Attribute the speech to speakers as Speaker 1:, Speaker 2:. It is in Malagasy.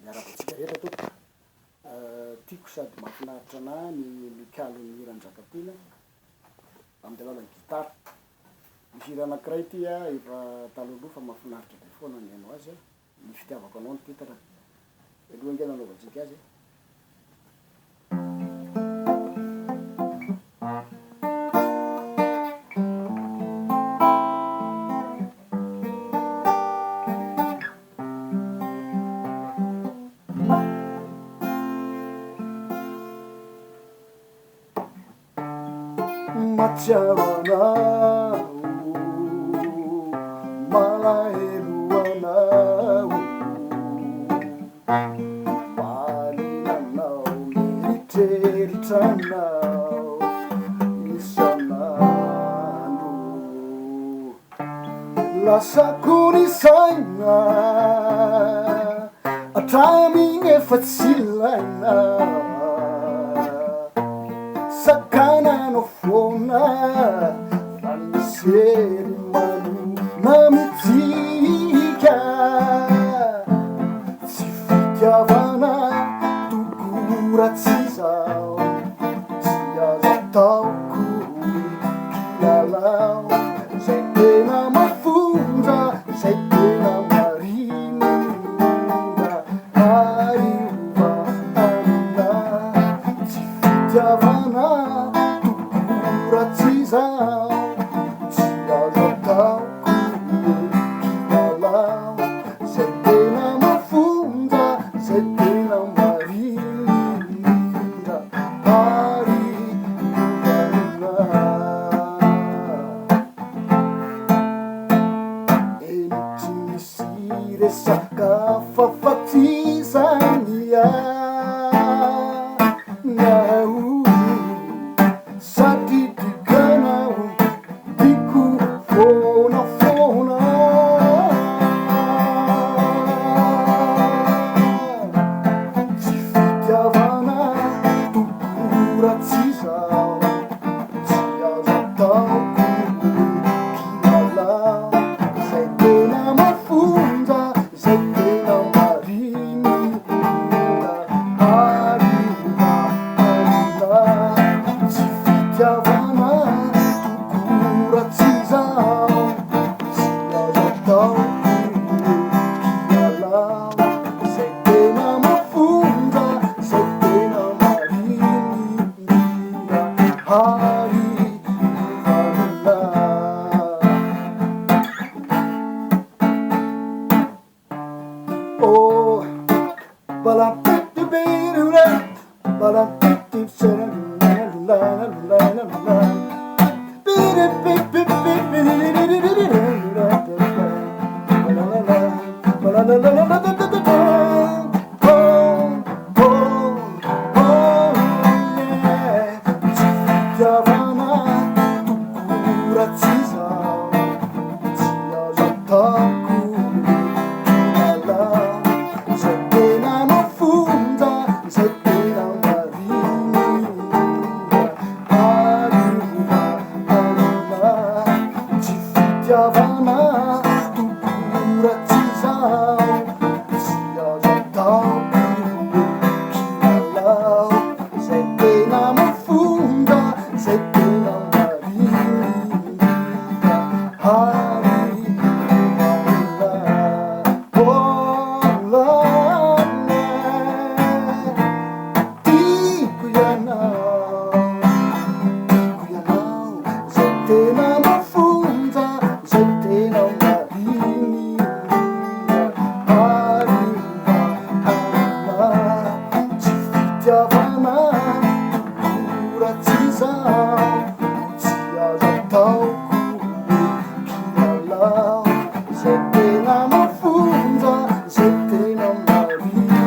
Speaker 1: miaravatsika eto tompoko tiako sady mahafinaritra ana ny mikalo ny hirandrakampina amin'ny alalan'ny gitara. Misy hira anankiray ty a efa taloloha fa mahafinaritra be foana ny hainao azy a, ny fitiavako anao ny titre aloha ingena anaovantsika azy. Matsiavanao, malahelo anao, maninanao, mieritreritranao isanandro. Lasako ny saina atraminy efa tsy ilaina, sakananao foana fa misery manona mitsika. Tsy fitiavana tokoratsy zao, tsy azo ataoko kilalao, zay tena mafonja, zay tena marinina, ariova amina. Tsy fitiavana tokoratsy zao, tsy azo ataoko kilalao, zay tena mafonja, zay tena marinina, ariova amina. Enitry misy resaka fahafatizany nao, sady dikanao diko foana foana. Tsy fitiavana tokoratsy zao, tsy azo ataoko kilalao, zay tena mafonja, zay tena marinina, ariova amina. Tsy fitiavana tokoratsy zao, tsy azo ataoko kilalao, zay tena mafonja, zay tena marinina, ariova amina. Oh, balapitibiruda, balapitibsaralalalalalalalala, fitiavana tokoratsy zao, tsy azo ataoko kilalao, zay tena mafonja, zay tena marinina, ariova amina. Tsy fitiavana tokoratsy zao, tsy azo ataoko kilalao, zay tena mafonja, zay tena marinina, ariova amina. Oh, lana, tiako ianao, zay tena mafonja, zay tena marinina, ariova amina. Tsy fitiavana tokoratsy zao, tsy azo ataoko kilalao, zay tena mafonja, zay tena marinina,